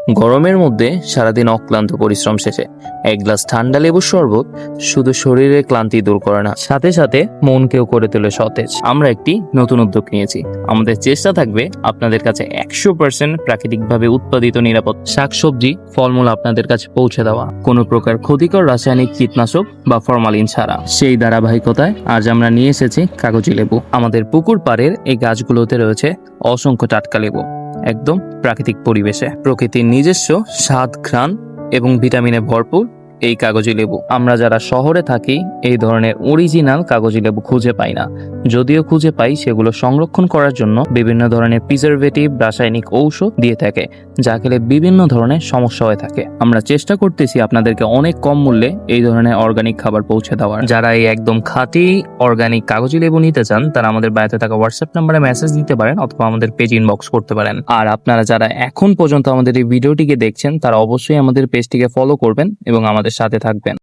গরমের মধ্যে সারাদিন অক্লান্ত পরিশ্রম শেষে এক গ্লাস ঠান্ডা লেবুর শরবত শুধু শরীরের ক্লান্তি দূর করে না, সাথে সাথে মনকেও করে তোলে সতেজ। আমরা একটি নতুন উদ্যোগ নিয়েছি। আমাদের চেষ্টা থাকবে আপনাদের কাছে 100% প্রাকৃতিকভাবে উৎপাদিত নিরাপদ শাকসবজি, ফলমূল আপনাদের কাছে পৌঁছে দেওয়া, কোনো প্রকার ক্ষতিকর রাসায়নিক কীটনাশক বা ফরমালিন ছাড়া। সেই ধারাবাহিকতায় আজ আমরা নিয়ে এসেছি কাগজি লেবু। আমাদের পুকুর পাড়ের এই গাছগুলোতে রয়েছে অসংখ্য টাটকা লেবু, একদম প্রাকৃতিক পরিবেশে, প্রকৃতির নিজস্ব স্বাদ, ঘ্রাণ এবং ভিটামিনে ভরপুর এই কাগজি লেবু। আমরা যারা শহরে থাকি এই ধরনের অরিজিনাল কাগজি লেবু খুঁজে পাই না। যদিও খুঁজে পাই, সেগুলো সংরক্ষণ করার জন্য বিভিন্ন ধরনের প্রিজারভেটিভ, রাসায়নিক ঔষধ দিয়ে থাকে, যা খেলে বিভিন্ন ধরনের সমস্যা হয়ে থাকে। আমরা চেষ্টা করতেছি আপনাদেরকে অনেক কম মূল্যে এই ধরনের অর্গানিক খাবার পৌঁছে দেওয়ার। যারা এই একদম খাঁটি অর্গানিক কাগজি লেবু নিতে চান, তারা আমাদের বাড়িতে থাকা হোয়াটসঅ্যাপ নাম্বারে মেসেজ দিতে পারেন অথবা আমাদের পেজ ইনবক্স করতে পারেন। আর আপনারা যারা এখন পর্যন্ত আমাদের এই ভিডিওটিকে দেখছেন, তারা অবশ্যই আমাদের পেজটিকে ফলো করবেন এবং আমাদের সাথে থাকবেন।